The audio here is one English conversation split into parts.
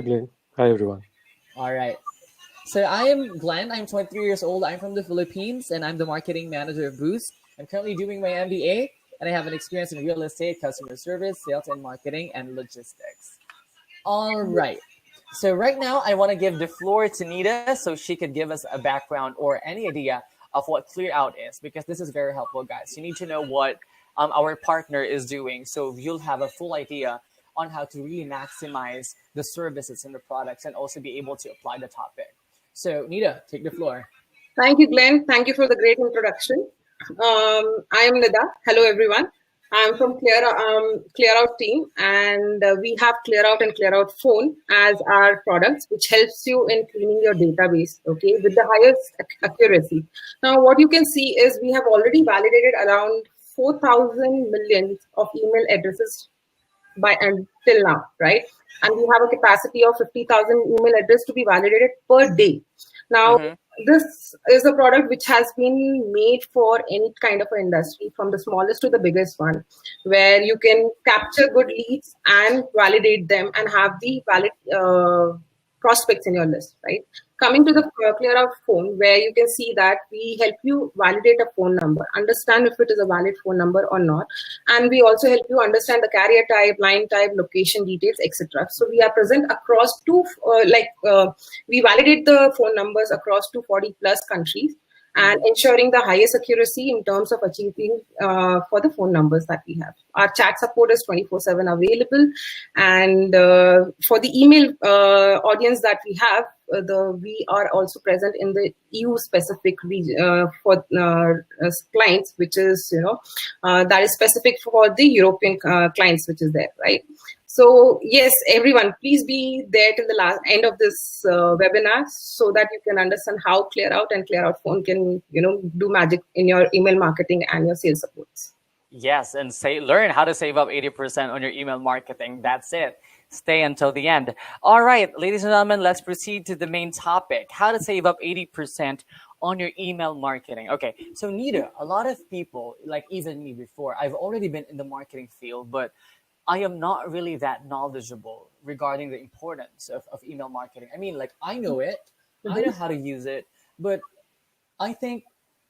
Glenn. Hi, everyone. All right. So I am Glenn. I'm 23 years old. I'm from the Philippines, and I'm the marketing manager of Boost. I'm currently doing my MBA, and I have an experience in real estate, customer service, sales and marketing, and logistics. All right. So right now, I want to give the floor to Nita so she could give us a background or any idea of what Clearout is, because this is very helpful, guys. You need to know what our partner is doing, so you'll have a full idea on how to really maximize the services and the products, and also be able to apply the topic. So Nita, take the floor. Thank you, Glenn. Thank you for the great introduction. I am Nida. Hello, everyone. I'm from Clearout team, and we have Clearout and Clearout Phone as our products, which helps you in cleaning your database, okay, with the highest accuracy. Now, what you can see is we have already validated around 4,000 million of email addresses by until now, right? And we have a capacity of 50,000 email address to be validated per day. Now, this is a product which has been made for any kind of an industry, from the smallest to the biggest one, where you can capture good leads and validate them and have the valid prospects in your list, right? Coming to the Clearout phone, where you can see that we help you validate a phone number, understand if it is a valid phone number or not, and we also help you understand the carrier type, line type, location details, etc. So we are present across we validate the phone numbers across 240 plus countries, and ensuring the highest accuracy in terms of achieving for the phone numbers that we have. Our chat support is 24/7 available, and for the email audience that we have, we are also present in the EU specific region for clients, which is that is specific for the European clients, which is there, right? So yes, everyone, please be there till the last end of this webinar, so that you can understand how Clearout and Clearout Phone can do magic in your email marketing and your sales supports. Yes, and learn how to save up 80% on your email marketing. That's it. Stay until the end. All right, ladies and gentlemen, let's proceed to the main topic: how to save up 80% on your email marketing. Okay, so Nita, a lot of people, like even me before, I've already been in the marketing field, but I am not really that knowledgeable regarding the importance of email marketing. I mean, like, I know it, I know how to use it, but I think,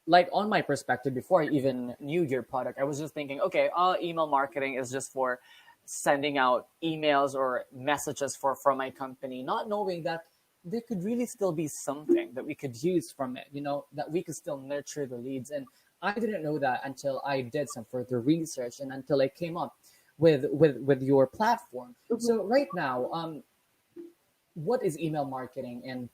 like, on my perspective, before I even knew your product, I was just thinking, okay, email marketing is just for sending out emails or messages from my company, not knowing that there could really still be something that we could use from it, that we could still nurture the leads. And I didn't know that until I did some further research and until I came up with your platform. So right now, what is email marketing, and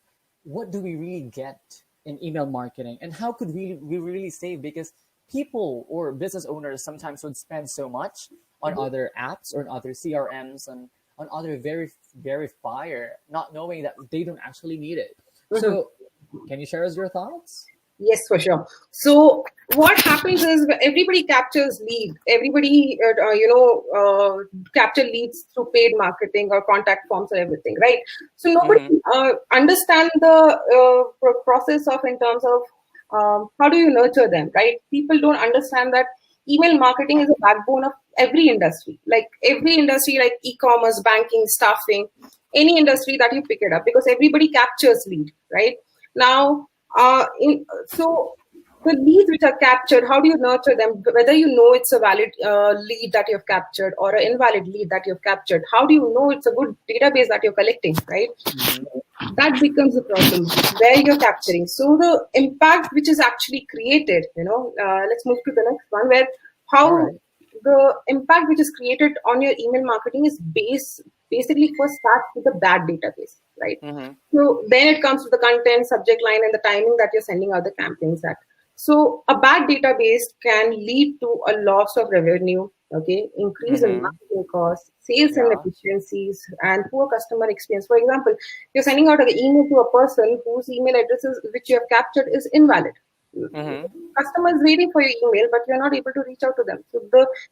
what do we really get in email marketing, and how could we really save? Because people or business owners sometimes would spend so much on other apps or on other CRMs and on other verifier, not knowing that they don't actually need it. So can you share us your thoughts? Yes, for sure. So what happens is everybody captures leads. Everybody, capture leads through paid marketing or contact forms or everything, right? So nobody understand the process of in terms of how do you nurture them, right? People don't understand that email marketing is a backbone of every industry. Like every industry, like e-commerce, banking, staffing, any industry that you pick it up, because everybody captures lead, right? Now, so the leads which are captured, how do you nurture them? Whether you know it's a valid lead that you've captured or an invalid lead that you've captured, how do you know it's a good database that you're collecting, right? That becomes the problem where you're capturing. So the impact which is actually created, let's move to the next one, where how the impact which is created on your email marketing is basically first starts with a bad database, right? So then it comes to the content, subject line, and the timing that you're sending out the campaigns at. So a bad database can lead to a loss of revenue, okay, increase in marketing costs, sales inefficiencies, and poor customer experience. For example, you're sending out an email to a person whose email addresses which you have captured is invalid. Customer is waiting for your email, but you're not able to reach out to them. So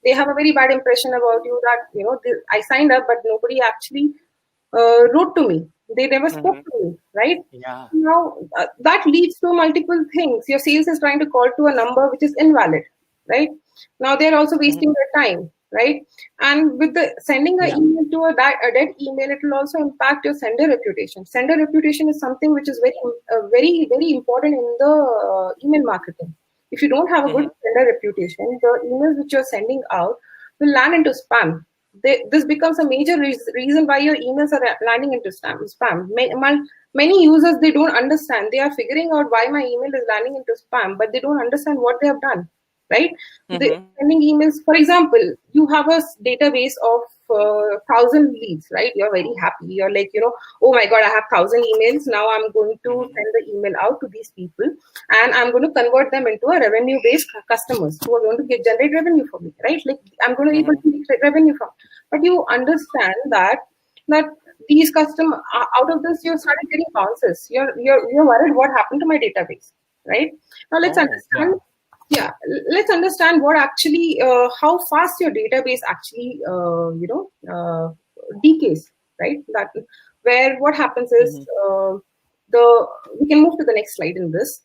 they have a very bad impression about you that, I signed up, but nobody actually wrote to me. They never spoke to me, right? Yeah. Now, that leads to multiple things. Your sales is trying to call to a number which is invalid, right? Now, they're also wasting their time. right? And with the sending an email to a dead email, it will also impact your sender reputation. Sender reputation is something which is very important in the email marketing. If you don't have a good sender reputation, the emails which you're sending out will land into spam. This becomes a major reason why your emails are landing into spam. Many users, they don't understand. They are figuring out why my email is landing into spam, but they don't understand what they have done, right? They sending emails. For example, you have a database of 1,000 leads, right? You're very happy. You're like, oh my God, I have 1,000 emails. Now I'm going to send the email out to these people, and I'm going to convert them into a revenue-based customers who are going to generate revenue for me, right? Like I'm going to be able to make revenue from. But you understand that these customers, out of this, you started getting bounces. You're worried what happened to my database, right? Now let's understand. Yeah, let's understand what actually, how fast your database actually, decays, right? That where what happens is we can move to the next slide in this.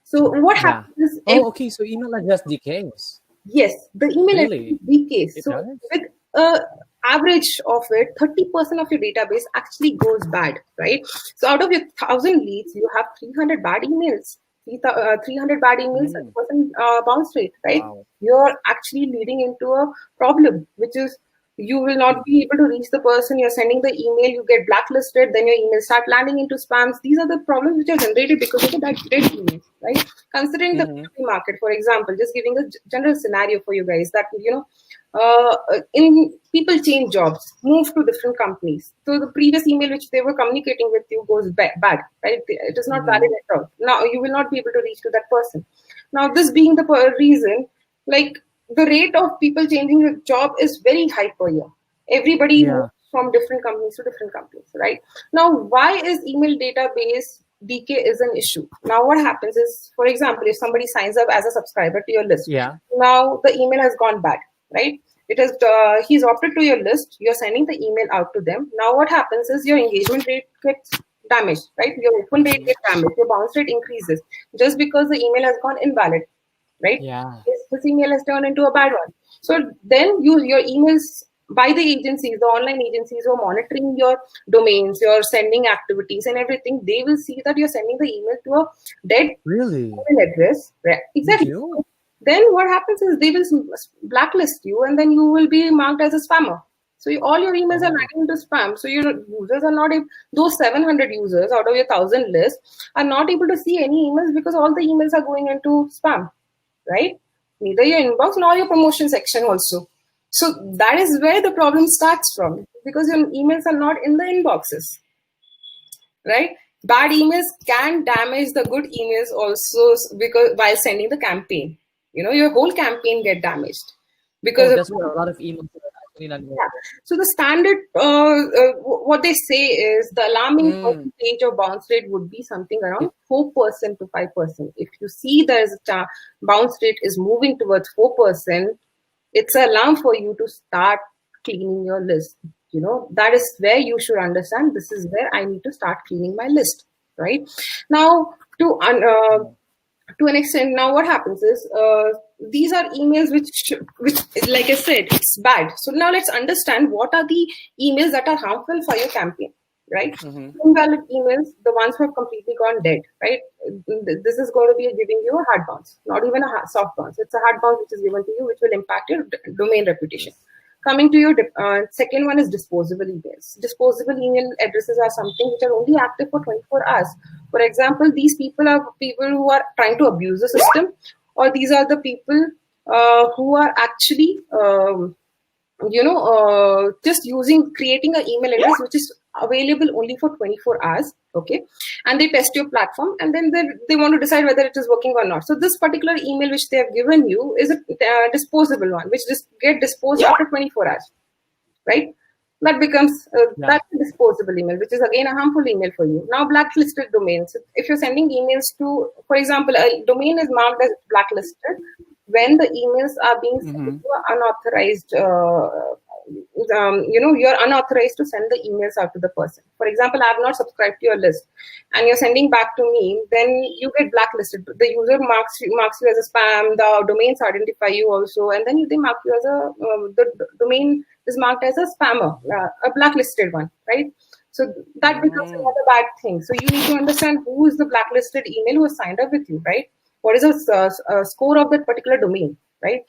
So what happens is okay, so email address decays. Yes, the email address decays. So with average of it, 30% of your database actually goes bad, right? So out of your 1,000 leads, you have 300 bad emails. 300 bad emails, 30% bounce rate, right? Wow. You're actually leading into a problem, which is you will not be able to reach the person. You're sending the email, you get blacklisted, then your emails start landing into spams. These are the problems which are generated because of the dead emails, right? Considering the B2B market, for example, just giving a general scenario for you guys that, in people change jobs, move to different companies. So the previous email which they were communicating with you goes bad, right? It is not valid at all. Now you will not be able to reach to that person. Now this being the reason, like the rate of people changing the job is very high per year. Everybody moves from different companies to different companies, right? Now why is email database decay is an issue? Now what happens is, for example, if somebody signs up as a subscriber to your list, now the email has gone bad, right? It is he's opted to your list. You're sending the email out to them. Now what happens is your engagement rate gets damaged, right? Your open rate gets damaged. Your bounce rate increases just because the email has gone invalid, right? This email has turned into a bad one. So then your emails by the agencies, the online agencies who are monitoring your domains, your sending activities and everything, they will see that you're sending the email to a dead email address. Right? Exactly. Then what happens is they will blacklist you, and then you will be marked as a spammer. So all your emails are landing into spam. So your users are not able, those 700 users out of your 1,000 list are not able to see any emails because all the emails are going into spam, right? Neither your inbox nor your promotion section also. So that is where the problem starts from, because your emails are not in the inboxes, right? Bad emails can damage the good emails also, because while sending the campaign, your whole campaign get damaged because that's where a lot of emails are actually not. So the standard, what they say is the alarming percentage of bounce rate would be something around 4% to 5%. If you see there's a bounce rate is moving towards 4%, it's an alarm for you to start cleaning your list. That is where you should understand, this is where I need to start cleaning my list, right? Now, to an extent, now what happens is these are emails which, like I said, it's bad. So now let's understand what are the emails that are harmful for your campaign, right? Invalid emails, the ones who have completely gone dead, right? This is going to be giving you a hard bounce, not even a soft bounce. It's a hard bounce which is given to you, which will impact your domain reputation. Coming to your second one is disposable emails. Disposable email addresses are something which are only active for 24 hours. For example, these people are people who are trying to abuse the system, or these are the people who are actually, just creating an email address which is available only for 24 hours, okay? And they test your platform, and then they want to decide whether it is working or not. So this particular email which they have given you is a disposable one, which just get disposed after 24 hours, right? That becomes that's a disposable email, which is again a harmful email for you. Now, blacklisted domains. If you're sending emails to, for example, a domain is marked as blacklisted when the emails are being sent to an unauthorized you're unauthorized to send the emails out to the person. For example, I have not subscribed to your list and you're sending back to me, then you get blacklisted. The user marks you as a spam, the domains identify you also, and then they mark you as the domain is marked as a spammer, a blacklisted one, right? So that becomes another bad thing. So you need to understand who is the blacklisted email who has signed up with you, right? What is the score of that particular domain, right?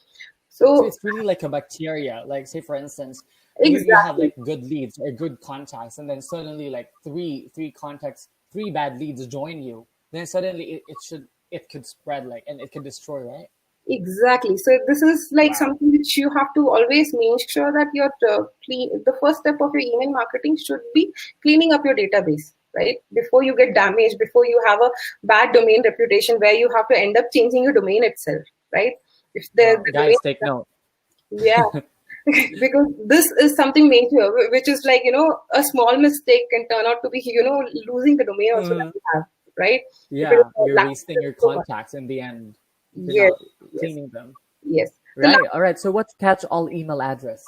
So it's really like a bacteria. Like, say for instance, you have like good leads or good contacts, and then suddenly like three bad leads join you. Then suddenly it could spread, like, and it could destroy, right? Exactly. So this is like something which you have to always make sure that you're the first step of your email marketing should be cleaning up your database, right? Before you get damaged, before you have a bad domain reputation where you have to end up changing your domain itself, right? If the guys, take note. Yeah. Because this is something major, which is like, a small mistake can turn out to be, losing the domain also that you have, right? Yeah, you're wasting your contacts in the end. Yes. Cleaning them. Yes. Right. All right. So what's catch-all email address?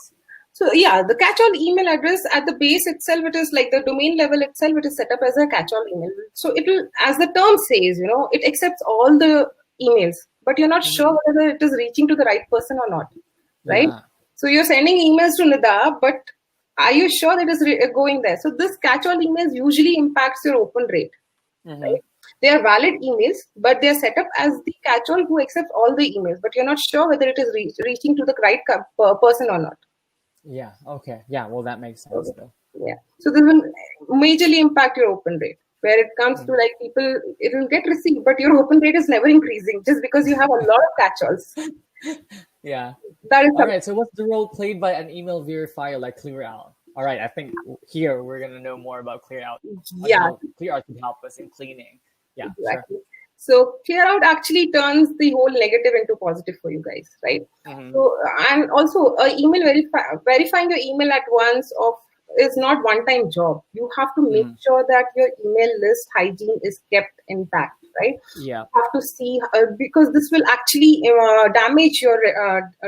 So yeah, the catch-all email address at the base itself, it is like the domain level itself, it is set up as a catch-all email. So it will, as the term says, it accepts all the emails, but you're not sure whether it is reaching to the right person or not, right? Yeah. So you're sending emails to Nida, but are you sure that it is going there? So this catch-all emails usually impacts your open rate, right? They are valid emails, but they are set up as the catch-all who accepts all the emails, but you're not sure whether it is reaching to the right person or not. Yeah. Okay. Yeah. Well, that makes sense, though. Yeah. So this will majorly impact your open rate. Where it comes to like people, it will get received, but your open rate is never increasing just because you have a lot of catch-alls. Yeah. That is all right. So what's the role played by an email verifier like Clearout? All right. I think here we're going to know more about Clearout. Yeah. Clearout can help us in cleaning. Yeah. Exactly. Sure. So Clearout actually turns the whole negative into positive for you guys, right? So, and also email verifying your email at once is not one-time job. You have to make sure that your email list hygiene is kept intact, right? Yeah. You have to see because this will actually damage your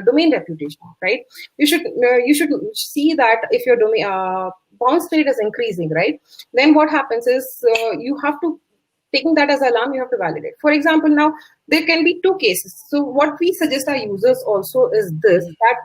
domain reputation, right? You should see that if your domain bounce rate is increasing, right? Then what happens is you have to taking that as alarm, you have to validate. For example, now there can be two cases. So what we suggest our users also is this, that,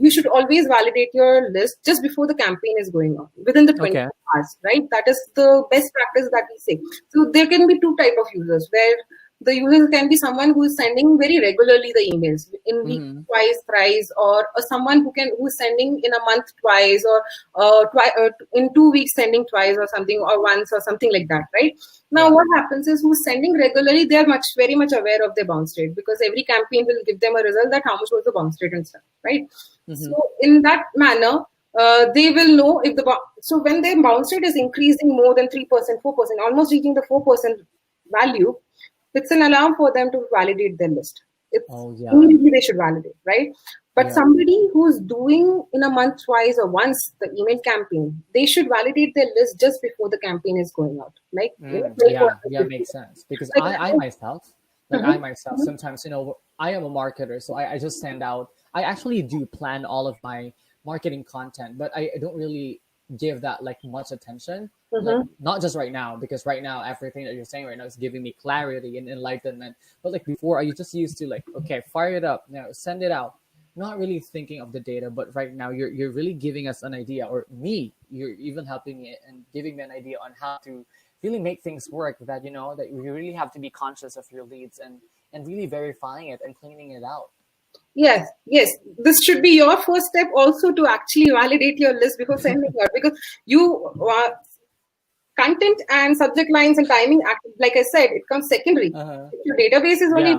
you should always validate your list just before the campaign is going on, within the 24 hours, right? That is the best practice that we say. So there can be two type of users where the user can be someone who is sending very regularly the emails in week twice, thrice, or someone who's sending in a month twice, or in 2 weeks sending twice or something, or once or something like that, right? Now what happens is who's sending regularly, they are very much aware of their bounce rate because every campaign will give them a result that how much was the bounce rate and stuff, right? So in that manner, they will know if so when their bounce rate is increasing more than 3%, 4%, almost reaching the 4% value, it's an alarm for them to validate their list. Immediately they should validate, right? But somebody who's doing in a month twice or once the email campaign, they should validate their list just before the campaign is going out. Like makes sense. Because I myself, sometimes, I am a marketer, so I just send out. I actually do plan all of my marketing content, but I don't really give that like much attention. Like, not just right now, because right now everything that you're saying right now is giving me clarity and enlightenment. But like before, I just used to like, okay, fire it up, send it out, not really thinking of the data. But right now, you're really giving us an idea, or you're even helping me and giving me an idea on how to really make things work. That that you really have to be conscious of your leads and really verifying it and cleaning it out. Yes. This should be your first step also to actually validate your list before sending it out, because you content and subject lines and timing, like I said, it comes secondary. If your database is only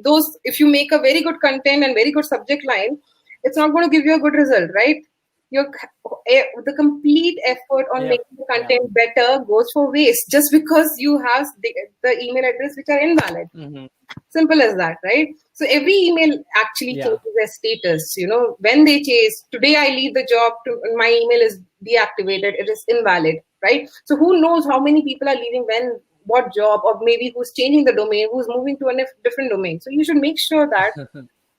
those, if you make a very good content and very good subject line, it's not going to give you a good result, right? The complete effort on making the content better goes for waste just because you have the email address which are invalid. Simple as that, right? So every email actually changes their status. When they change, today I leave the job, my email is deactivated, it is invalid, right? So who knows how many people are leaving when, what job, or maybe who's changing the domain, who's moving to a different domain. So you should make sure that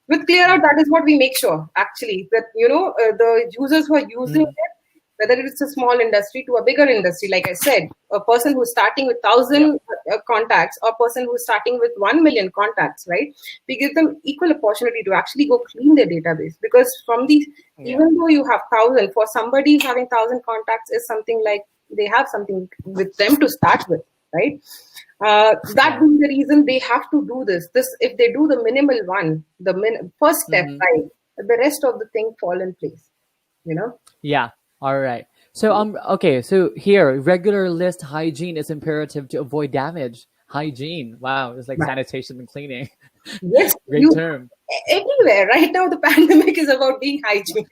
With Clearout, that is what we make sure, actually, that, the users who are using it, whether it's a small industry to a bigger industry, like I said, a person who's starting with 1,000 contacts or a person who's starting with 1 million contacts, right? We give them equal opportunity to actually go clean their database, because from these, even though you have 1,000, for somebody having 1,000 contacts is something like they have something with them to start with, right? That being the reason they have to do this. If they do the minimal one, the first step, right, the rest of the thing fall in place, Yeah. All right. So okay. So here, regular list hygiene is imperative to avoid damage. Hygiene. Wow, it's like sanitation and cleaning. Yes, Great term. Everywhere right now, the pandemic is about being hygiene.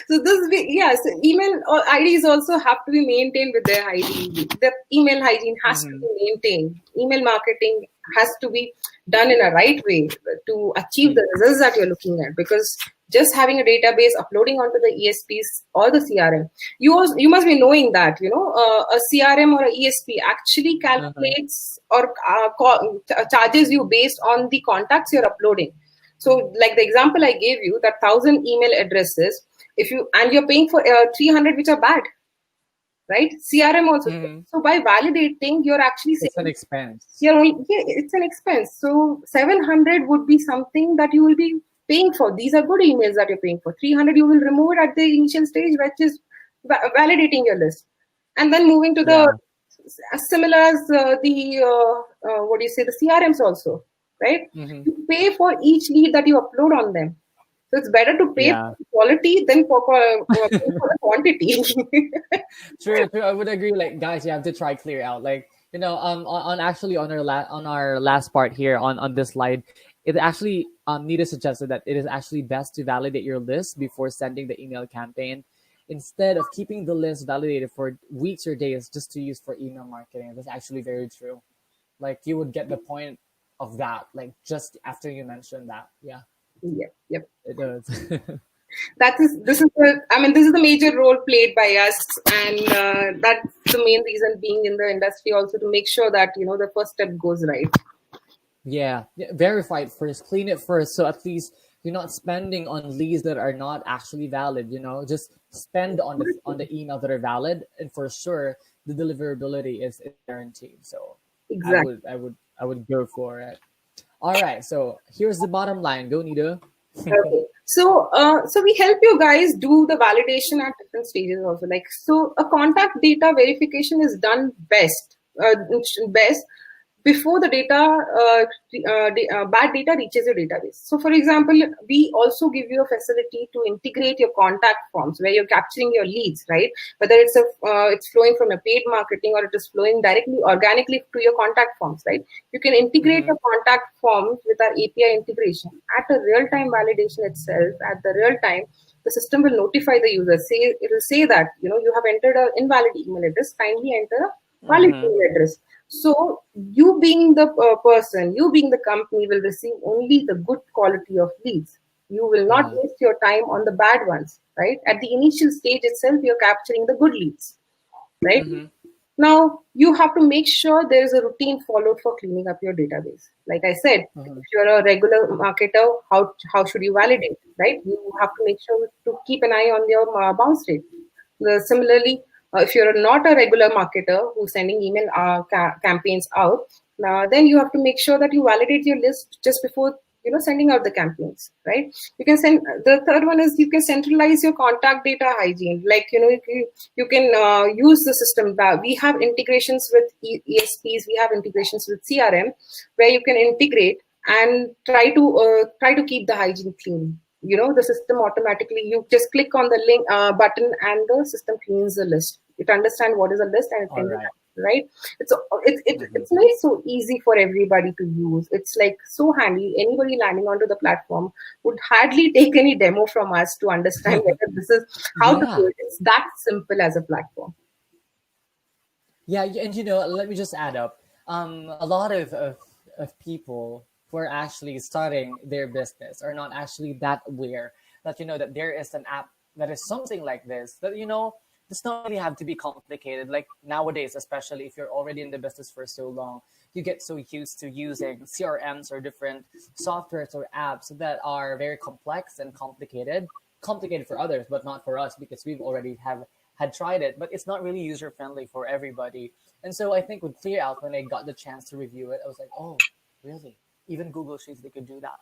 So so email or IDs also have to be maintained with their hygiene. The email hygiene has to be maintained. Email marketing has to be done in a right way to achieve the results that you're looking at. Because just having a database, uploading onto the ESPs or the CRM, you must be knowing that a CRM or a ESP actually calculates or charges you based on the contacts you're uploading. So, like the example I gave you, that 1,000 email addresses, you're paying for 300 which are bad, right? CRM also. So by validating, you're actually saying it's an expense. It's an expense. So 700 would be something that you will be paying for. These are good emails that you're paying for. 300 you will remove it at the initial stage, which is validating your list, and then moving to the similar as the CRMs also, right? You pay for each lead that you upload on them. So it's better to pay for quality than for the quantity. True. I would agree. Like, guys, you have to try Clearout. Like, on our last part here on this slide, it actually Nita suggested that it is actually best to validate your list before sending the email campaign, instead of keeping the list validated for weeks or days just to use for email marketing. That's actually very true. Like, you would get the point of that, like, just after you mentioned that. Yeah. Yep. It does. This is the major role played by us, and that's the main reason being in the industry also, to make sure that the first step goes right. Yeah, verify it first, clean it first, so at least you're not spending on leads that are not actually valid. Just spend on the email that are valid, and for sure the deliverability is guaranteed. So exactly, I would go for it. All right, so here's the bottom line. Go, Nita. Okay. So we help you guys do the validation at different stages also. So a contact data verification is done best before the bad data reaches your database. So, for example, we also give you a facility to integrate your contact forms where you're capturing your leads, right? Whether it's flowing from a paid marketing or it is flowing directly, organically to your contact forms, right? You can integrate your contact forms with our API integration. At a real-time validation itself, at the real time, the system will notify the user. It will say that you have entered an invalid email address. Kindly enter a valid email address. So you being the person, you being the company, will receive only the good quality of leads. You will not waste your time on the bad ones, right? At the initial stage itself, you're capturing the good leads, right? Now, you have to make sure there is a routine followed for cleaning up your database. Like I said, if you're a regular marketer, how should you validate, right? You have to make sure to keep an eye on your bounce rate. Similarly, if you're not a regular marketer who's sending email campaigns out, then you have to make sure that you validate your list just before sending out the campaigns, right? You can send. The third one is you can centralize your contact data hygiene. Like you can use the system. We have integrations with ESPs. We have integrations with CRM, where you can integrate and try to keep the hygiene clean. The system automatically, you just click on the link button and the system cleans the list. It understands what is a list and it can right. It's made so easy for everybody to use. It's like so handy. Anybody landing onto the platform would hardly take any demo from us to understand whether this is how to do it. It's that simple as a platform. Yeah, and let me just add up. A lot of people who are actually starting their business are not actually that aware that that there is an app that is something like this, that does not really have to be complicated. Like nowadays, especially if you're already in the business for so long, you get so used to using CRMs or different softwares or apps that are very complex and complicated for others, but not for us because we've already have had tried it, but it's not really user friendly for everybody. And so I think with Clearout, when I got the chance to review it, I was like, oh, really? Even Google Sheets, they could do that.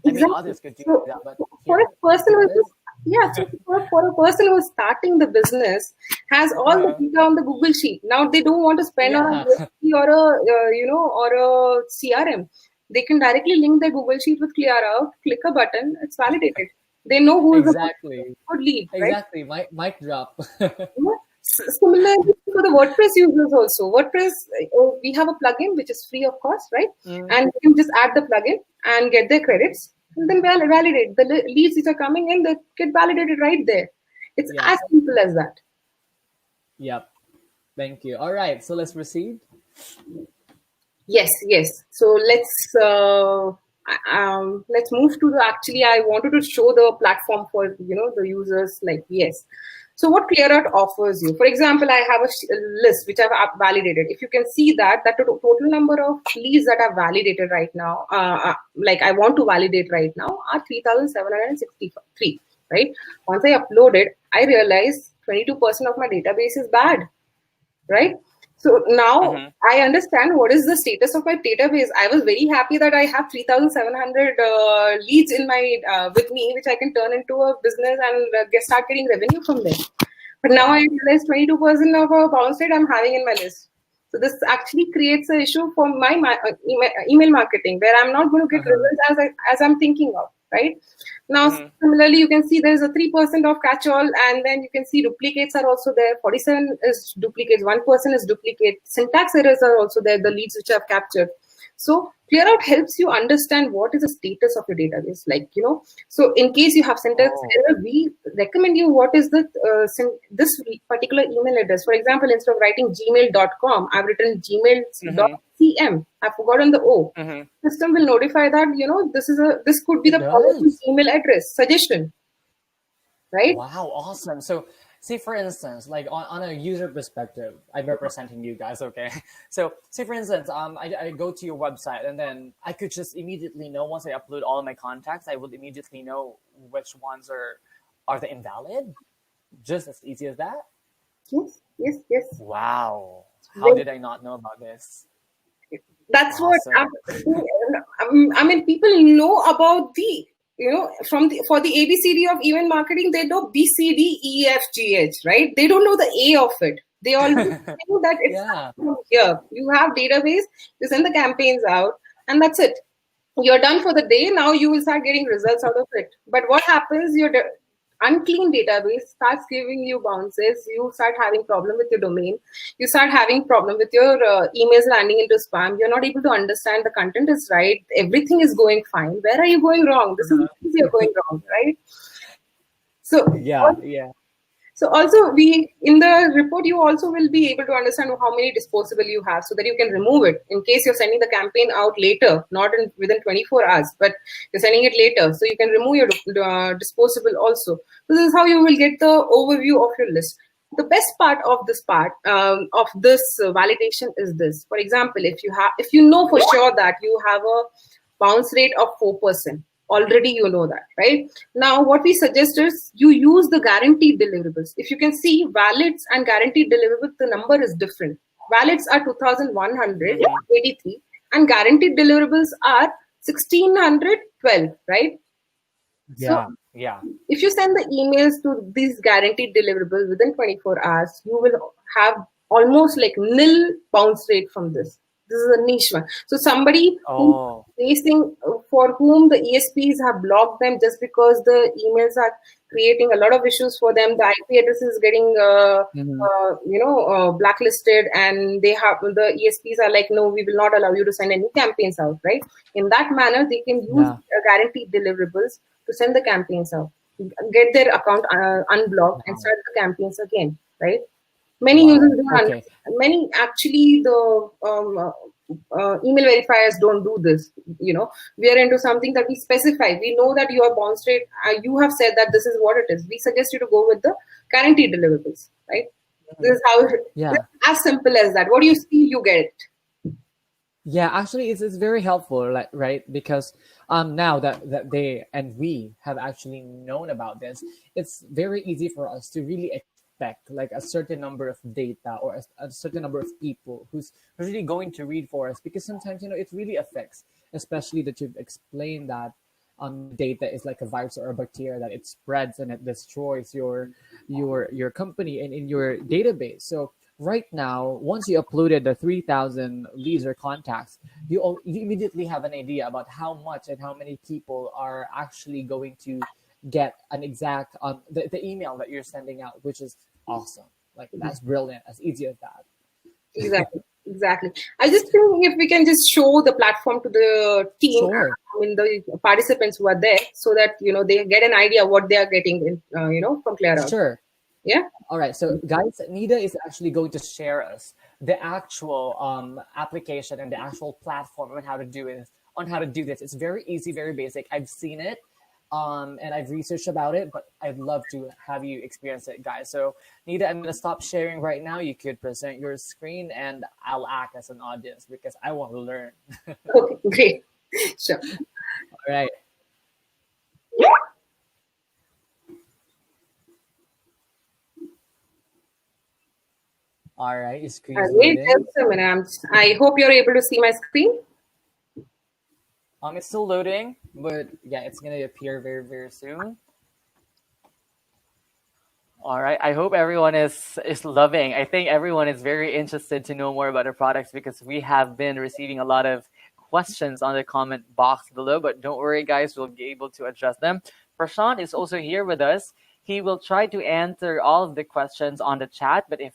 I mean, others could do that, but for here, a person it who, is. yeah, so for a person who's starting the business, has all the data on the Google Sheet. Now they don't want to spend on a Yeah. USP or a or a CRM. They can directly link their Google Sheet with Clearout, click a button, it's validated. They know who is Exactly. the good lead, right? Exactly. Mic drop. Similarly for the WordPress users also. WordPress, we have a plugin which is free, of course, right? And you can just add the plugin and get their credits, and then validate the leads which are coming in. They get validated right there. It's Yeah. as simple as that. Yep. Thank you. All right. So let's proceed. Yes. So let's move to the. Actually, I wanted to show the platform for the users. Like, yes. So what Clearout offers you, for example, I have a list which I've validated. If you can see that the total number of leads that are validated right now, like I want to validate right now, are 3,763, right? Once I upload it, I realize 22% of my database is bad, right? So now I understand what is the status of my database. I was very happy that I have 3,700 leads in my with me, which I can turn into a business and start getting revenue from them. But now I realize 22% of a bounce rate I'm having in my list. So this actually creates an issue for my email marketing, where I'm not going to get results as I'm thinking of. Right now, similarly, you can see there's a 3% of catch-all, and then you can see duplicates are also there. 47 is duplicates, 1% is duplicate. Syntax errors are also there, the leads which I've captured. So Clearout helps you understand what is the status of your database. Like, so in case you have syntax error, we recommend you what is the this particular email address. For example, instead of writing gmail.com, I've written gmail.cm. I've forgotten the O. System will notify that this could be the policy email address suggestion, right? Wow, awesome. So say for instance, like on a user perspective, I'm representing you guys, okay? So say for instance, I go to your website and then I could just immediately know, once I upload all of my contacts, I will immediately know which ones are the invalid. Just as easy as that? Yes. Wow. How did I not know about this? That's awesome. What I mean. People know about the for the ABCD of email marketing, they know B, C, D, E, F, G, H, right? They don't know the A of it. They always know that it's here. You have database, you send the campaigns out, and that's it. You're done for the day. Now you will start getting results out of it. But what happens? Your unclean database starts giving you bounces. You start having problem with your domain. You start having problem with your emails landing into spam. You're not able to understand the content is right. Everything is going fine. Where are you going wrong? This is you're going wrong, right? So So also in the report, you also will be able to understand how many disposable you have, so that you can remove it in case you're sending the campaign out later, not within 24 hours, but you're sending it later. So you can remove your disposable also. So this is how you will get the overview of your list. The best part of this validation is this. For example, if you know for sure that you have a bounce rate of 4%. Already you know that, right? Now, what we suggest is you use the guaranteed deliverables. If you can see valids and guaranteed deliverables, the number is different. Valids are 2,183 and guaranteed deliverables are 1,612, right? Yeah. If you send the emails to these guaranteed deliverables within 24 hours, you will have almost like nil bounce rate from this. This is a niche one. So somebody for whom the ESPs have blocked them just because the emails are creating a lot of issues for them. The IP address is getting blacklisted, and the ESPs are like, no, we will not allow you to send any campaigns out, right? In that manner, they can use guaranteed deliverables to send the campaigns out, get their account unblocked, and start the campaigns again, right? Many users do. Many actually, email verifiers don't do this. We are into something that we specify. We know that your bounce rate, you have said that this is what it is. We suggest you to go with the guaranteed deliverables, right? This is how, Yeah. as simple as that. What do you see, you get it. Yeah, actually, it's very helpful, like, right? Because now that they and we have actually known about this, it's very easy for us to really expect like a certain number of data or a certain number of people who's really going to read for us. Because sometimes it really affects, especially that you've explained that data is like a virus or a bacteria that it spreads and it destroys your company and in your database. So right now, once you uploaded the 3,000 leads or contacts, you immediately have an idea about how much and how many people are actually going to get an exact the email that you're sending out, which is awesome. Like, that's brilliant. As easy as that. Exactly. I just think if we can just show the platform to the team, Sure. the participants who are there, so that they get an idea what they are getting from Clearout. Sure. Yeah. All right. So, guys, Nida is actually going to share us the actual application and the actual platform on how to do it. On how to do this. It's very easy, very basic. I've seen it, and I've researched about it, but I'd love to have you experience it, guys. So, Nida, I'm gonna stop sharing right now. You could present your screen, and I'll act as an audience because I want to learn. Okay. Great. Sure. All right. All right. Your screen's Wait loading. just a minute. I hope you're able to see my screen. It's still loading, but yeah, it's gonna appear very, very soon. All right. I hope everyone is loving. I think everyone is very interested to know more about the products because we have been receiving a lot of questions on the comment box below. But don't worry, guys, we'll be able to address them. Prashant is also here with us. He will try to answer all of the questions on the chat. But if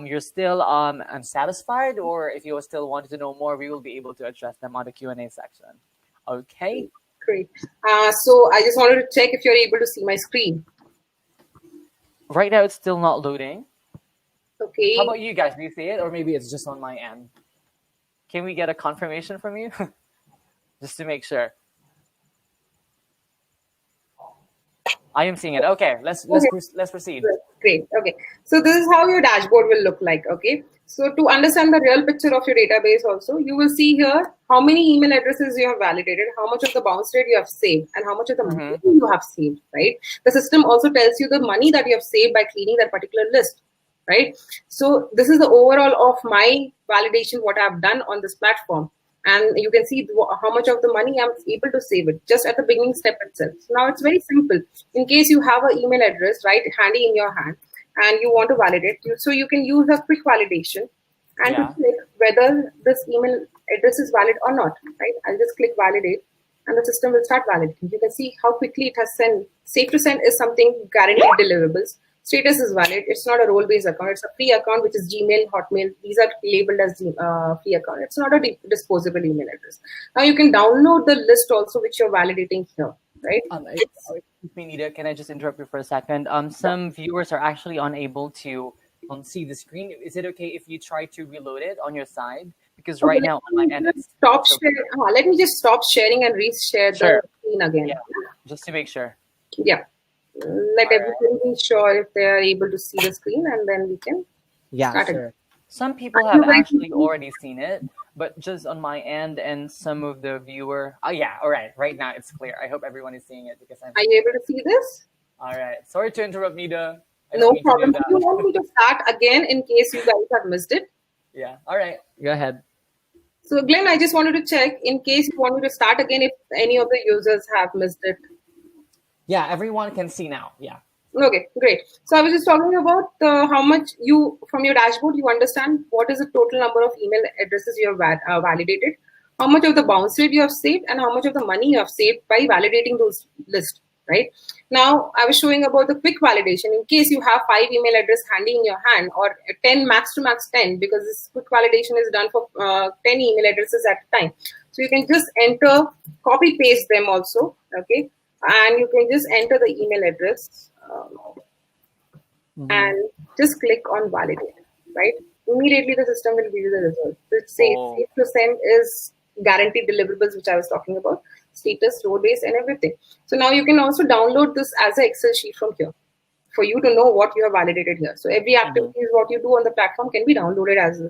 you're still unsatisfied, or if you still wanted to know more, we will be able to address them on the Q&A section. Okay. Great. So I just wanted to check if you're able to see my screen. Right now, it's still not loading. Okay. How about you guys? Do you see it, or maybe it's just on my end? Can we get a confirmation from you, just to make sure? I am seeing it. Okay, let's proceed. Great. Okay. So this is how your dashboard will look like. Okay. So to understand the real picture of your database also, you will see here how many email addresses you have validated, how much of the bounce rate you have saved, and how much of the money you have saved, right? The system also tells you the money that you have saved by cleaning that particular list, right? So this is the overall of my validation, what I've done on this platform. And you can see how much of the money I'm able to save it just at the beginning step itself. So now it's very simple. In case you have an email address right handy in your hand and you want to validate, so you can use a quick validation and to check whether this email address is valid or not, right? I'll just click validate and the system will start validating. You can see how quickly it has sent. Safe to send is something guaranteed deliverables. Status is valid. It's not a role-based account. It's a free account, which is Gmail, Hotmail. These are labeled as free account. It's not a disposable email address. Now you can download the list also, which you're validating here, right? Excuse me, Nida, can I just interrupt you for a second? Some viewers are actually unable to see the screen. Is it okay if you try to reload it on your side? Because right now on my end, it's stop sharing. Let me just stop sharing and reshare the screen again. Yeah, just to make sure. Yeah. Let everybody be sure if they are able to see the screen, and then we can start again. Some people have actually already seen it, but just on my end and some of the viewer. Oh yeah, all right. Right now it's clear. I hope everyone is seeing it because I'm. Are you able to see this? All right. Sorry to interrupt, Nida. No problem. Do you want me to start again in case you guys have missed it? Yeah. All right. Go ahead. So Glenn, I just wanted to check in case you want me to start again if any of the users have missed it. Yeah, everyone can see now. Yeah. Okay, great. So I was just talking about how much you, from your dashboard, you understand what is the total number of email addresses you have validated, how much of the bounce rate you have saved, and how much of the money you have saved by validating those lists, right? Now, I was showing about the quick validation in case you have 5 email addresses handy in your hand, or 10 max to max 10, because this quick validation is done for 10 email addresses at a time. So you can just enter, copy paste them also, okay? And you can just enter the email address and just click on validate, right? immediately the system will give you the result. So it's safe to send is guaranteed deliverables, which I was talking about, status, row days, and everything. So now you can also download this as an Excel sheet from here for you to know what you have validated here. So every activity is what you do on the platform can be downloaded as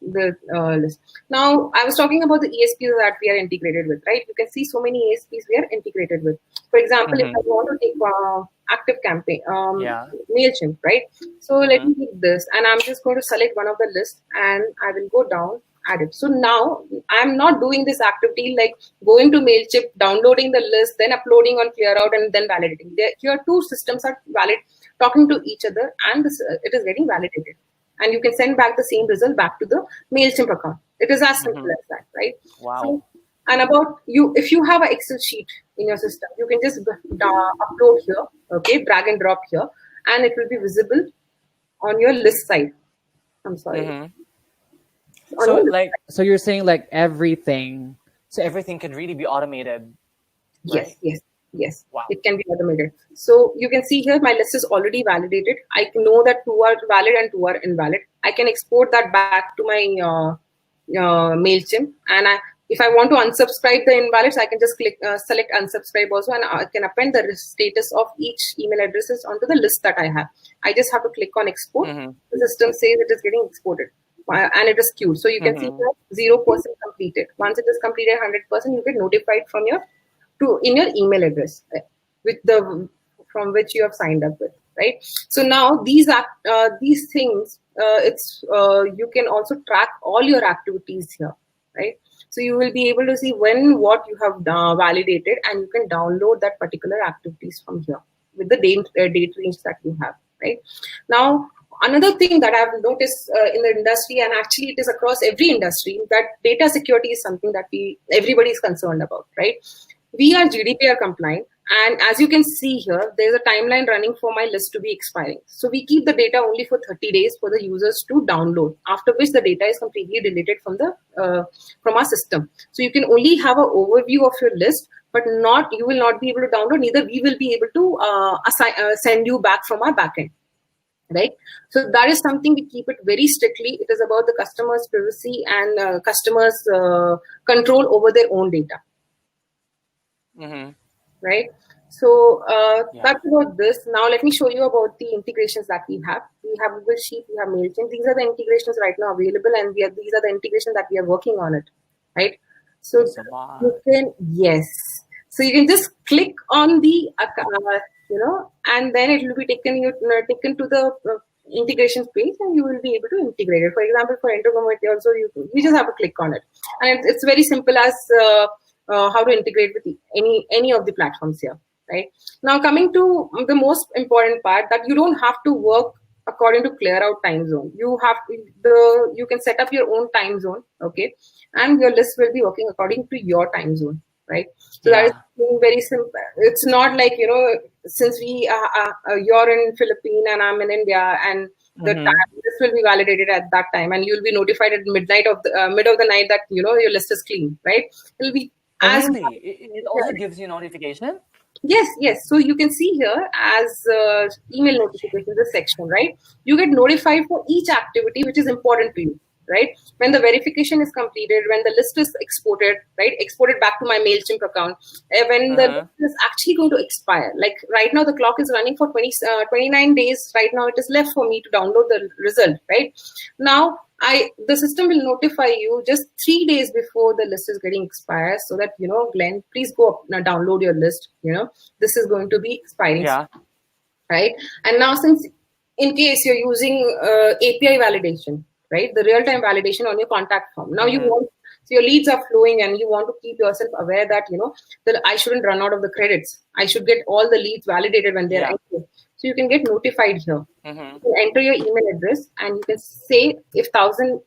the list. Now, I was talking about the ESPs that we are integrated with, right? You can see so many ESPs we are integrated with. For example, if I want to take Active Campaign, MailChimp, right? So let me take this, and I'm just going to select one of the lists, and I will go down, add it. So now I'm not doing this activity like going to MailChimp, downloading the list, then uploading on Clearout, and then validating. Here, two systems are valid, talking to each other, and it is getting validated. And you can send back the same result back to the MailChimp account. It is as simple as that, right? Wow. So, and about you, if you have an Excel sheet in your system, you can just upload here, okay, drag and drop here, and it will be visible on your list side. I'm sorry. So you're saying like everything. So everything can really be automated. Yes, right? yes. Wow. It can be automated. So you can see here, my list is already validated. I know that 2 are valid and 2 are invalid. I can export that back to my MailChimp. And if I want to unsubscribe the invalids, I can just click select unsubscribe also, and I can append the status of each email addresses onto the list that I have. I just have to click on export. The system says it is getting exported. And it is queued. So you can see here 0% completed. Once it is completed 100%, you get notified from in your email address with from which you have signed up with, right? So now these things, you can also track all your activities here, right? So you will be able to see what you have validated, and you can download that particular activities from here with the date range that you have, right? Now, another thing that I've noticed in the industry, and actually it is across every industry, that data security is something that everybody is concerned about, right? We are GDPR compliant, and as you can see here, there's a timeline running for my list to be expiring. So we keep the data only for 30 days for the users to download, after which the data is completely deleted from our system. So you can only have an overview of your list, but you will not be able to download, neither we will be able to send you back from our backend. Right. So that is something we keep it very strictly. It is about the customer's privacy and customers' control over their own data. Right. So that's about this. Now let me show you about the integrations that we have. We have Google Sheet, we have MailChimp. These are the integrations right now available, and these are the integrations that we are working on it. Right. So you can So you can just click on the and then it will be taken to the integrations page, and you will be able to integrate it. For example, for Intercommunity also, you just have to click on it, and it's very simple as how to integrate with any of the platforms here. Right now, coming to the most important part, that you don't have to work according to Clearout time zone. You can set up your own time zone, okay, and your list will be working according to your time zone. Right. So that is very simple. It's not like, since you're in Philippines and I'm in India, and the time this will be validated at that time, and you'll be notified at mid of the night that your list is clean, right? It'll be it also gives you notification. Yes. So you can see here as email notifications, this section, right? You get notified for each activity which is important to you. Right, when the verification is completed, when the list is exported back to my MailChimp account, when the list is actually going to expire. Like right now, the clock is running for 29 days. Right now, it is left for me to download the result. Right now, the system will notify you just 3 days before the list is getting expired, so that Glenn, please go up now, download your list. This is going to be expiring. Yeah. Right, and now since in case you're using API validation. Right, the real-time validation on your contact form. Now so your leads are flowing, and you want to keep yourself aware that that I shouldn't run out of the credits. I should get all the leads validated when they're active. So you can get notified here. You can enter your email address, and you can say if 1,000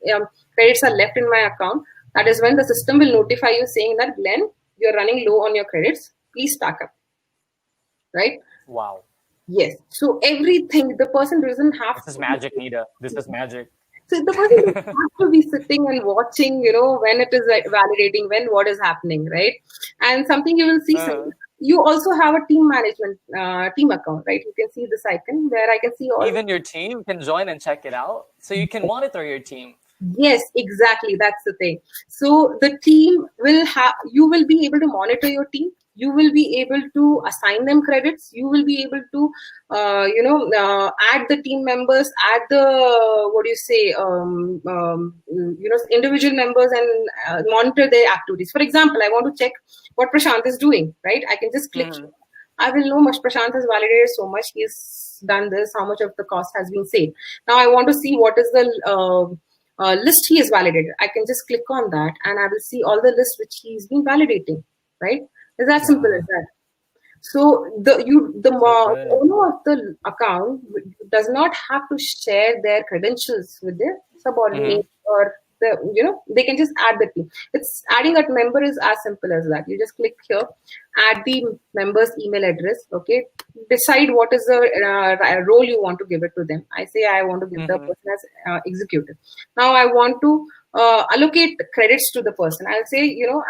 credits are left in my account. That is when the system will notify you saying that, Glenn, you're running low on your credits. Please stack up. Right. Wow. Yes. So everything, the person doesn't have. This is magic, Nida. This is magic. So the person has to be sitting and watching, when it is validating, what is happening, right? And something you will see you also have a team management team account, right? You can see this icon where I can see all. Even your team can join and check it out, so you can monitor your team. Yes, exactly. That's the thing. So the team will have, you will be able to monitor your team. You will be able to assign them credits. You will be able to, add the team members, add the, what do you say, individual members and monitor their activities. For example, I want to check what Prashant is doing, right? I can just click. Mhm. I will know much. Prashant has validated so much. He's done this. How much of the cost has been saved? Now I want to see what is the list he has validated. I can just click on that and I will see all the lists which he's been validating. Right? It's that simple as Wow. that. So the So good. owner of the account does not have to share their credentials with their Mhm. subordinate or they can just add the team. It's adding a member is as simple as that. You just click here, add the member's email address. Okay, decide what is the role you want to give it to them. I say I want to give the Mhm. person as executive. Now I want to allocate credits to the person. I'll say,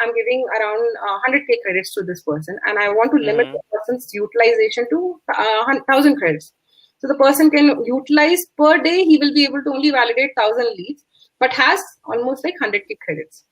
I'm giving around 100K credits to this person, and I want to limit the Mhm. person's utilization to 1,000 credits. So the person can utilize per day, he will be able to only validate 1,000 leads, but has almost like 100K credits.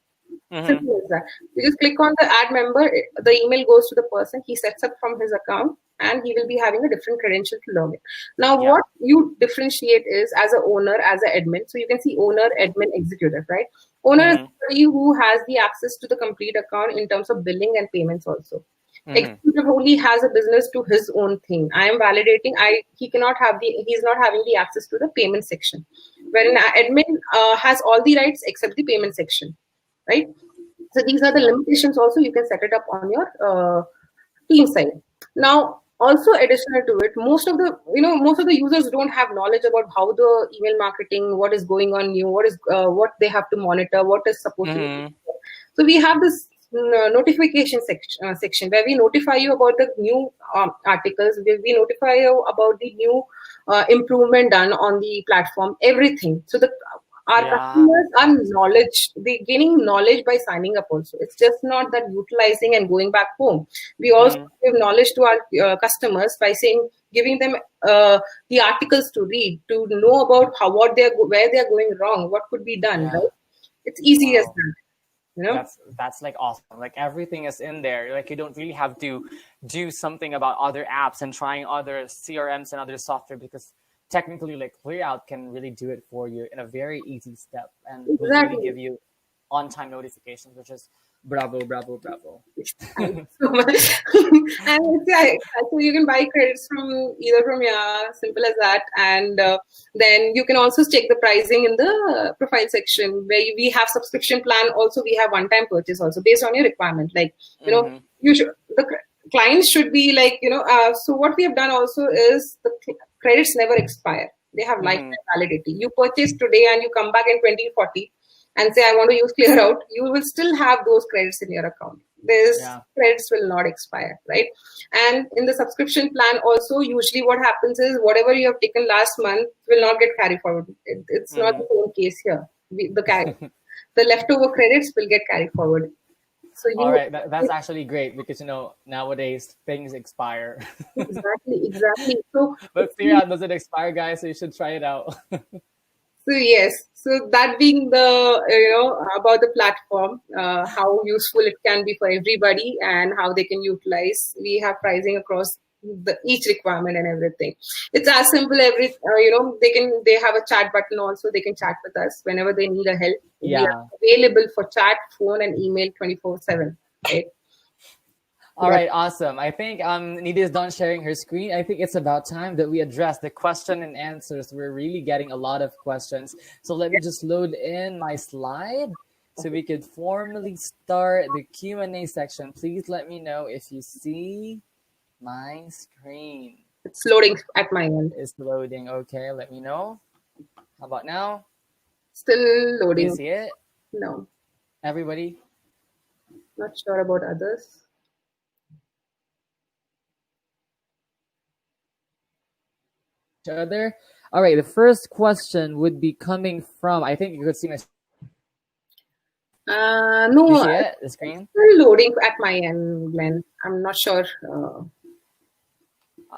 Mhm. Simple as that. You just click on the add member, the email goes to the person, he sets up from his account, and he will be having a different credential to log in. Now, Yeah. what you differentiate is as a owner, as an admin. So you can see owner, admin, executive, right? Owner is Mhm. somebody who has the access to the complete account in terms of billing and payments also. Mhm. Executive only has a business to his own thing. I am validating. He's not having the access to the payment section. Wherein admin has all the rights except the payment section, right? So these are the Yeah. limitations. Also, you can set it up on your team side. Now, also additional to it, most of the users don't have knowledge about how the email marketing, what is going on new, what they have to monitor, what is supposed to be. Mhm. So we have this notification section where we notify you about the new articles. We notify you about the new improvement done on the platform, everything. So the our Yeah. customers are Exactly. they gaining knowledge by signing up also. It's just not that utilizing and going back home. We also Mhm. give knowledge to our customers by giving them the articles to read, to know about where they're going wrong, what could be done, Yeah. right? It's easy as Wow. that, you know. That's like awesome. Like everything is in there. Like you don't really have to do something about other apps and trying other CRMs and other software, because technically like Clearout can really do it for you in a very easy step and will really Exactly. give you on time notifications, which is bravo, bravo, bravo. Thanks so much. And yeah, so you can buy credits from either from simple as that, and then you can also check the pricing in the profile section where we have subscription plan. Also, we have one-time purchase also based on your requirement. Like Mm-hmm. you should clients should be like So what we have done also is the credits never expire. They have Mm-hmm. lifetime validity. You purchase today and you come back in 2040 and say I want to use Clearout, you will still have those credits in your account. These Yeah. credits will not expire, right? And in the subscription plan also, usually what happens is whatever you have taken last month will not get carried forward. It's not Mm-hmm. the same case here. The leftover credits will get carried forward. So All you right. That's actually great because nowadays things expire. exactly. So But Clearout doesn't expire, guys, so you should try it out. So yes, so that being the about the platform, how useful it can be for everybody and how they can utilize. We have pricing across each requirement and everything. It's as simple. They have a chat button also. They can chat with us whenever they need a help. We are Yeah. available for chat, phone, and email 24/7. Right? All right, awesome. I think Nita is done sharing her screen. I think it's about time that we address the question and answers. We're really getting a lot of questions. So let me just load in my slide so we could formally start the Q&A section. Please let me know if you see my screen. It's loading at my end. It's loading. Okay, let me know. How about now? Still Do you loading. see it? No, Everybody? not sure about others. Each other. All right. The first question would be coming from. I think you could see my Do you No, see it's it? The screen? still loading at my end, Glenn. I'm not sure.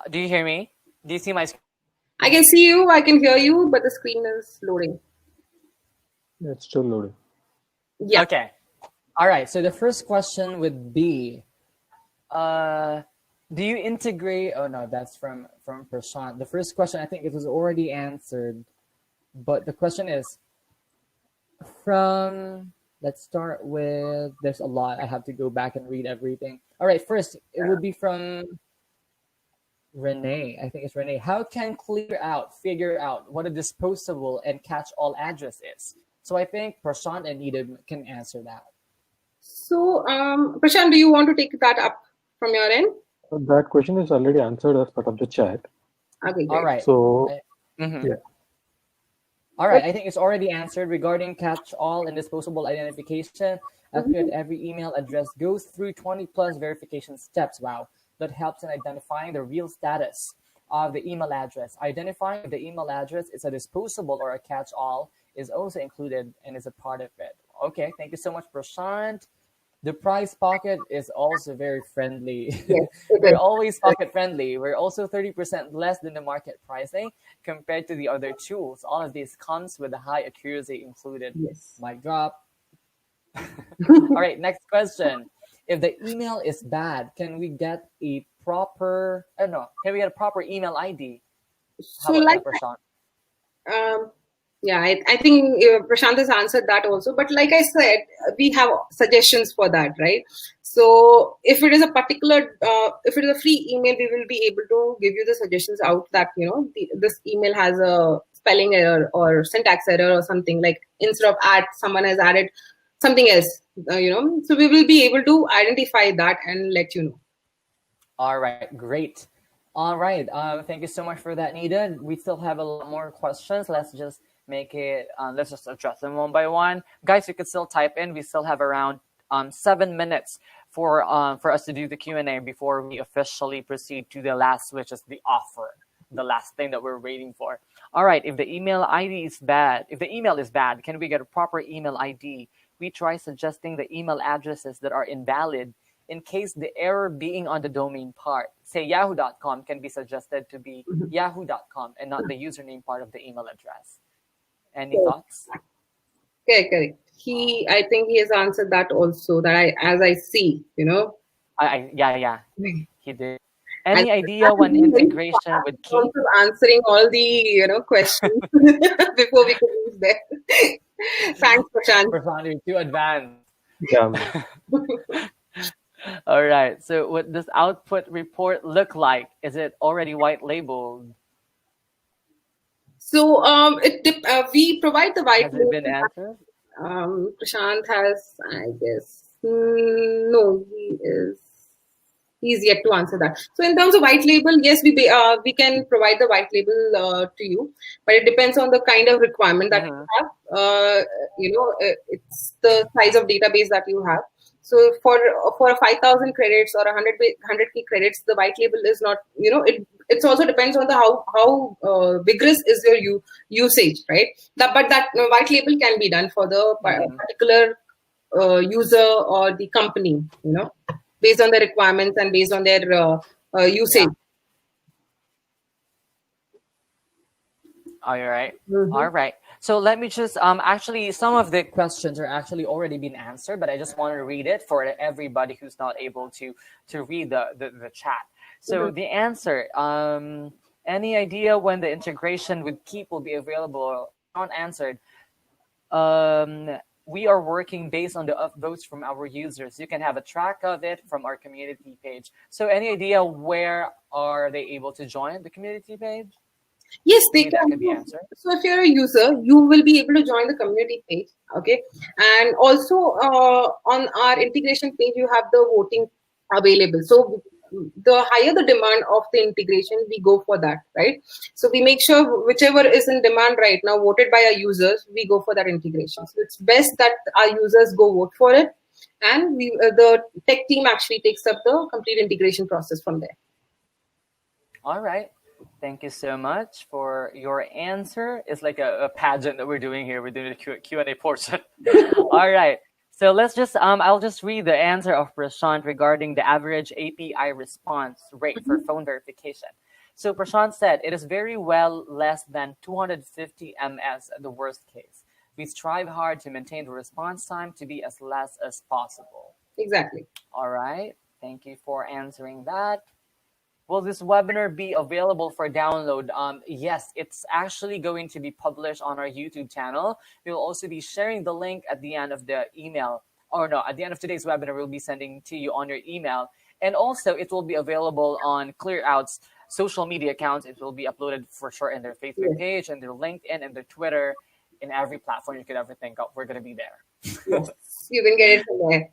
Do you hear me? Do you see my screen? I can see you, I can hear you, but the screen is loading. Yeah, it's still loading. Yeah. Okay. All right. So the first question would be, do you integrate? Oh no, that's from Prashant. The first question, I think it was already answered, but the question is from. Let's start with. There's a lot. I have to go back and read everything. All right. First, it would be from Renee. I think it's Renee. How can Clearout figure out what a disposable and catch-all address is? So I think Prashant and Nita can answer that. So, Prashant, do you want to take that up from your end? That question is already answered as part of the chat. Okay, All great. right. So, Mhm. yeah. All right, I think it's already answered regarding catch-all and disposable identification. After every email address goes through 20 plus verification steps. Wow, that helps in identifying the real status of the email address. Identifying if the email address is a disposable or a catch-all is also included and is a part of it. Okay, thank you so much, Prashant. The price pocket is also very friendly. Yes, it We're is. always pocket friendly. We're also 30% less than the market pricing compared to the other tools. All of this comes with a high accuracy included. Yes. Mic drop. All right, next question. If the email is bad, can we get a proper, no, can we get a proper email ID? How So, about like, that, Prashant? um, yeah, I think Prashant has answered that also. But like I said, we have suggestions for that, right? So if it is a particular, if it is a free email, we will be able to give you the suggestions out that, this email has a spelling error or syntax error or something, like instead of add, someone has added something else, So we will be able to identify that and let you know. All right, great. All right, thank you so much for that, Nida. We still have a lot more questions. Let's just make it. Let's just address them one by one, guys. You can still type in. We still have around 7 minutes for us to do the Q&A before we officially proceed to the last, which is the offer, the last thing that we're waiting for. All right, if the email ID is bad, if the email is bad, can we get a proper email ID? We try suggesting the email addresses that are invalid in case the error being on the domain part. Say yahoo.com can be suggested to be yahoo.com and not the username part of the email address. Any thoughts? Correct. I think he has answered that also, that as I see, Yeah, he did. And Any idea when integration with Key? also answering all the questions before we can reach there. Thanks, Prashant. Prashant, you're too advanced. Yeah. All right. So what does output report look like? Is it already white labeled? So we provide the white Has it label. been answered? Prashant has, I guess, no, he's yet to answer that. So in terms of white label, yes, we can provide the white label to you, but it depends on the kind of requirement that you have. It's the size of database that you have. So for 5,000 credits or 100k credits, the white label is not, it also depends on the how vigorous is your usage, right? But that white label can be done for the particular user or the company, based on the requirements and based on their usage. All right. All right. So let me just actually some of the Questions are actually already been answered, but I just want to read it for everybody who's not able to read the chat. So the answer, any idea when the integration with Keep will be available? Unanswered. We are working based on the upvotes from our users. You can have a track of it from our community page. So any idea where are they able to join the community page? Yes, they Maybe that can. could be answered. So if you're a user, you will be able to join the community page, okay? And also on our integration page, you have the voting available. So the higher the demand of the integration, we go for that, right? So we make sure whichever is in demand right now, voted by our users, we go for that integration. So it's best that our users go vote for it, and the tech team actually takes up the complete integration process from there. All right. Thank you so much for your answer. It's like a pageant that we're doing here. We're doing the Q&A portion. All right. So let's just I'll just read the answer of Prashant regarding the average API response rate for phone verification. So Prashant said it is very well less than 250 ms at the worst case. We strive hard to maintain the response time to be as less as possible. Exactly. All right. Thank you for answering that. Will this webinar be available for download? Yes, it's actually going to be published on our YouTube channel. We will also be sharing the link at the end of the email. Or no, at the end of today's webinar, we'll be sending to you on your email. And also, it will be available on Clearout's social media accounts. It will be uploaded for sure in their Facebook page, and their LinkedIn, and their Twitter, in every platform you could ever think of. We're going to be there. Yes, you can get it from there.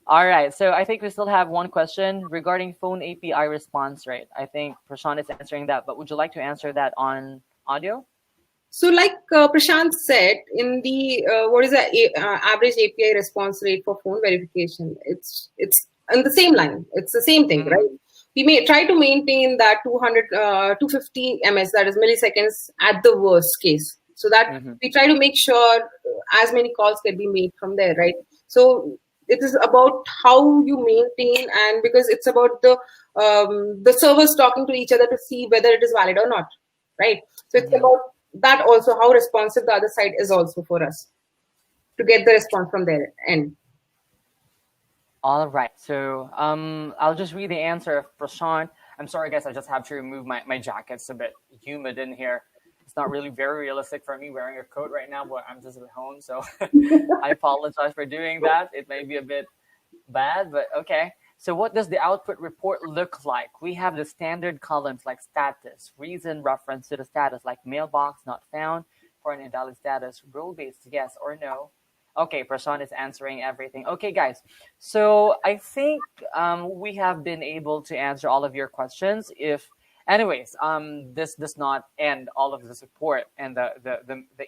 All right. So I think we still have one question regarding phone API response rate. I think Prashant is answering that, but would you like to answer that on audio? So like Prashant said, in the what is the average API response rate for phone verification? It's on the same line. It's the same thing, right? We may try to maintain that 250 ms, that is milliseconds at the worst case. So that we try to make sure as many calls can be made from there, right? So it is about how you maintain, and because it's about the servers talking to each other to see whether it is valid or not, right? So it's about that also, how responsive the other side is also for us to get the response from their end. All right. So I'll just read the answer of Prashant. I'm sorry, guys. I just have to remove my jacket. It's a bit humid in here. It's not really very realistic for me wearing a coat right now, but I'm just at home. So I apologize for doing that. It may be a bit bad, but okay. So what does the output report look like? We have the standard columns like status, reason, reference to the status, like mailbox, not found, for an invalid status, role-based, yes or no. Okay, Prashant is answering everything. Okay, guys. So I think we have been able to answer all of your questions. Anyways, this does not end all of the support and the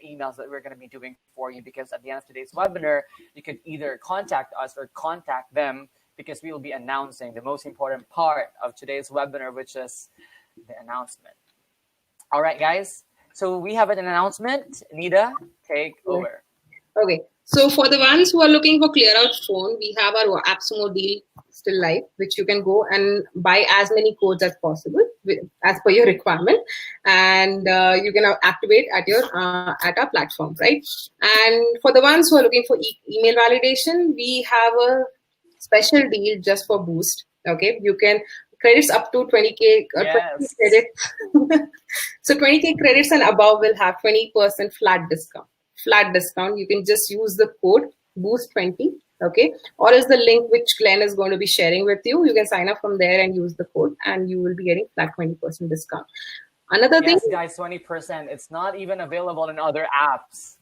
emails that we're going to be doing for you, because at the end of today's webinar, you could either contact us or contact them, because we will be announcing the most important part of today's webinar, which is the announcement. All right, guys. So we have an announcement. Nida, take over. Okay. So for the ones who are looking for Clearout phone, we have our AppSumo deal still live, which you can go and buy as many codes as possible as per your requirement, and you can activate at our platform, right? And for the ones who are looking for email validation, we have a special deal just for Boost. Okay, you can credits up to 20K 20 credits. So 20K credits and above will have 20% flat discount. You can just use the code boost20, okay, or is the link which Glenn is going to be sharing with you. You can sign up from there and use the code, and you will be getting flat 20% discount. Another thing, guys, 20%. It's not even available in other apps.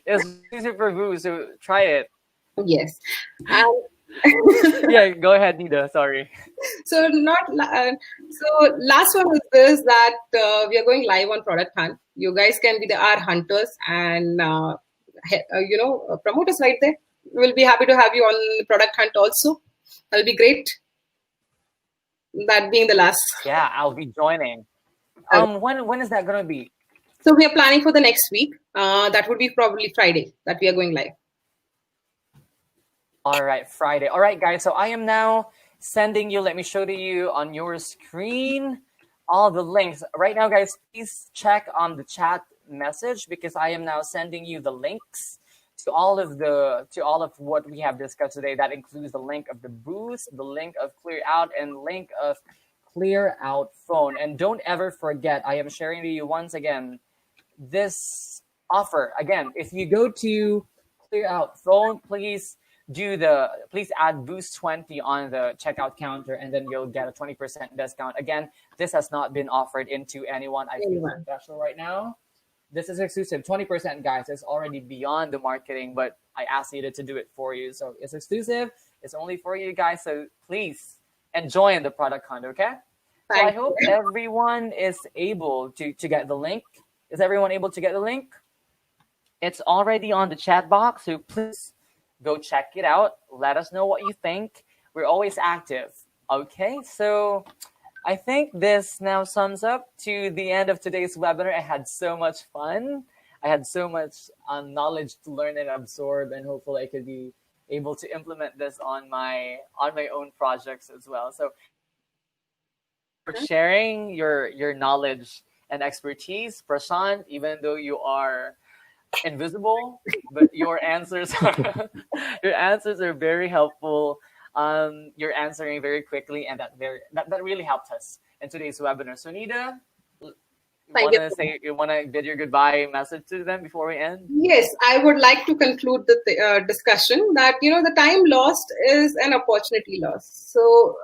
It's super good, so try it. Yes. Yeah, go ahead, Nida. Sorry. So last one is this, that we are going live on Product Hunt. You guys can be our hunters and promote us right there. We'll be happy to have you on Product Hunt also. That'll be great. That being the last. Yeah, I'll be joining. When is that gonna be? So we are planning for the next week. That would be probably Friday that we are going live. All right, Friday. All right, guys. So I am now sending you, let me show to you on your screen all the links. Right now, guys, please check on the chat message, because I am now sending you the links to all of what we have discussed today. That includes the link of the Boost, the link of Clearout, and link of Clearout phone. And don't ever forget, I am sharing to you once again this offer. Again, if you go to Clearout phone, please add Boost 20 on the checkout counter, and then you'll get a 20% discount. Again, this has not been offered into anyone. I feel special right now. This is exclusive. 20%, guys. It's already beyond the marketing, but I asked Nida to do it for you. So it's exclusive. It's only for you guys. So please enjoy the product hunt, okay? So I hope everyone is able to get the link. Is everyone able to get the link? It's already on the chat box, so please go check it out. Let us know what you think. We're always active. Okay, so I think this now sums up to the end of today's webinar. I had so much fun. I had so much knowledge to learn and absorb, and hopefully I could be able to implement this on my own projects as well. So for sharing your knowledge and expertise, Prashant, even though you are invisible, but your answers are your answers are very helpful. You're answering very quickly, and that really helped us in today's webinar. So Nida, Thank you. you wanna bid your goodbye message to them before we end? Yes, I would like to conclude the discussion that the time lost is an opportunity lost. So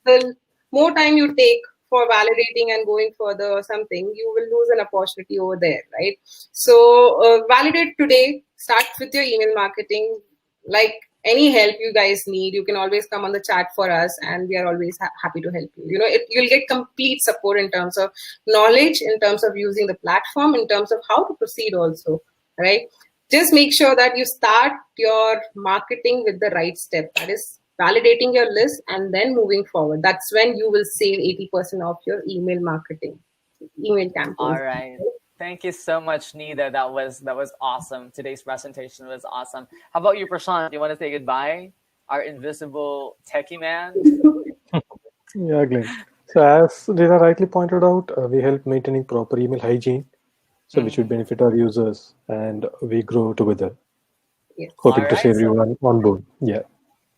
the more time you take for validating and going further or something, you will lose an opportunity over there, right? So validate today. Start with your email marketing. Like any help you guys need, you can always come on the chat for us, and we are always happy to help you. You'll get complete support in terms of knowledge, in terms of using the platform, in terms of how to proceed also, right? Just make sure that you start your marketing with the right step. That is validating your list and then moving forward. That's when you will save 80% of your email marketing, email campaigns. All right. Thank you so much, Nida. That was awesome. Today's presentation was awesome. How about you, Prashant? You want to say goodbye? Our invisible techie man? Yeah, Glenn. So as Rita rightly pointed out, we help maintaining proper email hygiene, so which would benefit our users, and we grow together. Yes. Hoping to see everyone on board. Yeah.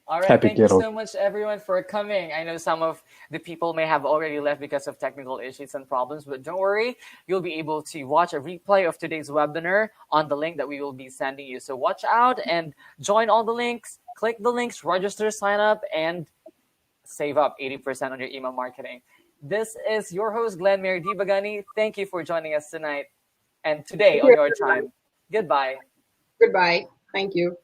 All right, Happy thank you Clearout. so much, everyone, for coming. I know some of the people may have already left because of technical issues and problems, but don't worry. You'll be able to watch a replay of today's webinar on the link that we will be sending you. So watch out and join all the links. Click the links, register, sign up, and save up 80% on your email marketing. This is your host, Glenn Mary Dibagani. Thank you for joining us tonight and today on your time. Goodbye. Goodbye. Thank you.